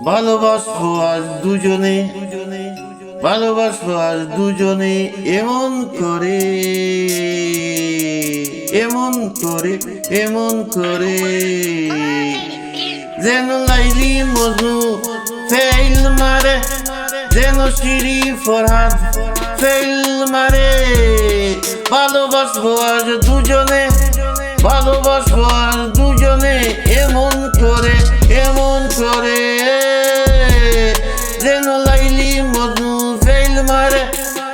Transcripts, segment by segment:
ভালোবাসবো আজ দুজনে, ভালোবাসবো আজ দুজনে, এমন করে, এমন করে, এমন করে, যেন লাইলি মজনু ফেল মারে, যেন শিরি ফরহাদ ফেল মারে। ভালোবাসবো আজ দুজনে, ভালোবাসবো আজ দুজনে, এমন করে, এমন করে, যেন লাইলি মজনু ফেল মারে,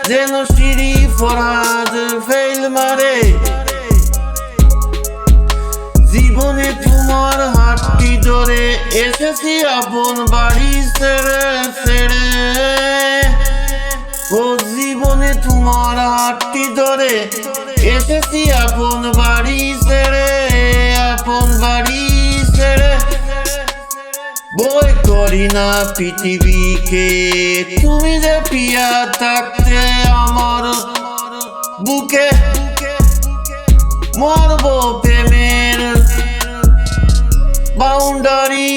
যেন শিরি ফরহাদ ফেল মারে। জীবনে তোমার হাতটি ধরে এসেছি আপন বাড়ি ছেড়ে ছেড়ে, ও জীবনে তোমার হাতটি ধরে এসেছি আপন বাড়ি ছেড়ে, আপন বাড়ি ছেড়ে। বই করি না পৃথিবীকে, তুমি যে পিয়া থাকতে আমার বুকে, মারবো প্রেমের বাউন্ডারি,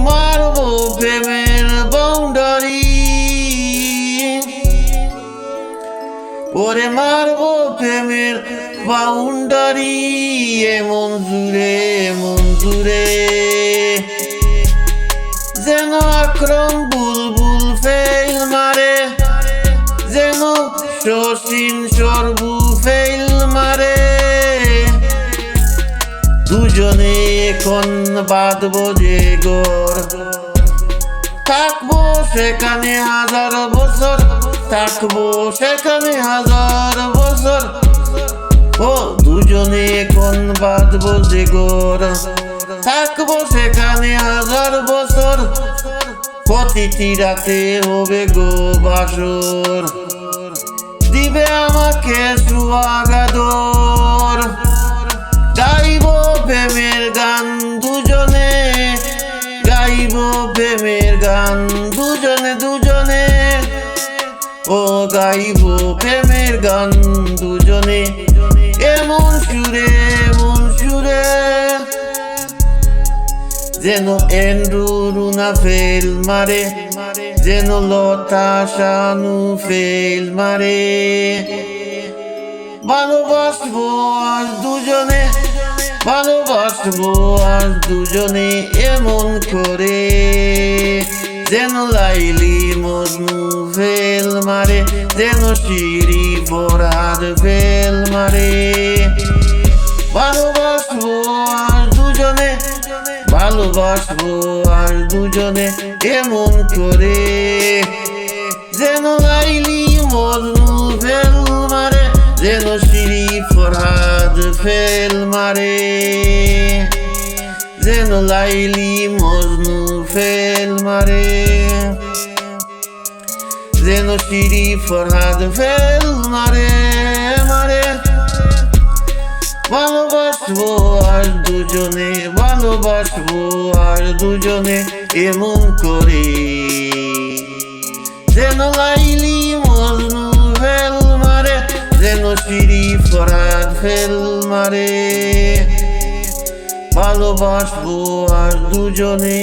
মারবো প্রেমের বাউন্ডারি, ওরে মারবো প্রেমের বাউন্ডারি। এমন জুড়ে, এমন জুড়ে, যেন আক্রম বুলবুল ফেল মারে, যেন শশীন সরবু ফেল মারে। দুজনে এখন বাঁধবো যে ঘর, থাকবো সেখানে হাজার বছর, থাকবো সেখানে হাজার বছর। ও দুজনে এখন বাঁধবো যে ঘর, থাকবো সেখানে হাজার বছর। প্রতিটি রাতে হবে গো বাসর, দিবে আমাকে সুয়াগাদর। গাইব প্রেমের গান দুজনে, গাইব প্রেমের গান দুজনে দুজনে, ও গাইব প্রেমের গান দুজনে, এমন সুরে, এমন সুরে, যেন এন্ড্রু রুনা ফেল মারে, যেন লতা শানু ফেল মারে। ভালোবাসবো আজ দুজনে, ভালোবাসবো আজ দুজনে, এমন করে, যেন লাইলি মজনু ফেল মারে, যেন শিরি ফরহাদ ফেল মারে। ভালোবাসবো আজ দুজনে, ভালোবাসবো আজ দুজনে, এমন করে, যেন লাইলি মজনু ফেল মারে, যেন শিরি ফরহাদ ফেল মারে, যেন লাইলি মজনু ফেল মারে, যেন শিরি ফরহাদ ফেল মারে মারে। ভালোবাসবো আর দুজনে, ভালোবাসবো আর দুজনে, এমন করে, যেন লাইলি মজনু ফেল মারে, যেন শিরি ফরহাদ ফেল মারে। ভালোবাসবো আর দুজনে,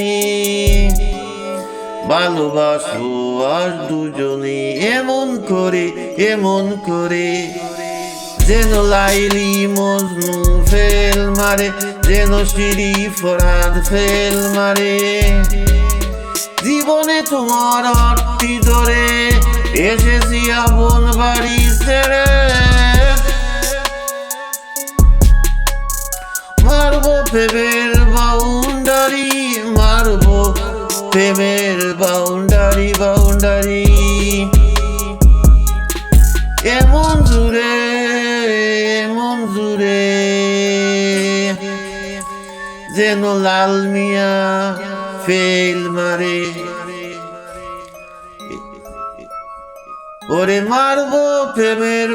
ভালোবাসবো আর দুজনে, এমন করে, এমন করে, যেন লাইলি মজনু ফেল মারে, যেন শিরি ফরহাদ ফেল মারে। জীবনে তোমার হাতটি ধরে এসেছি আপন বাড়ি ছেড়ে, মারবো প্রেমের বাউন্ডারি, মারবো প্রেমের বাউন্ডারি, বাউন্ডারি। এমন জুড়ে, এমন জুড়ে, যেন লাল মিয়া ফেল মারে, ওরে মারবো প্রেমের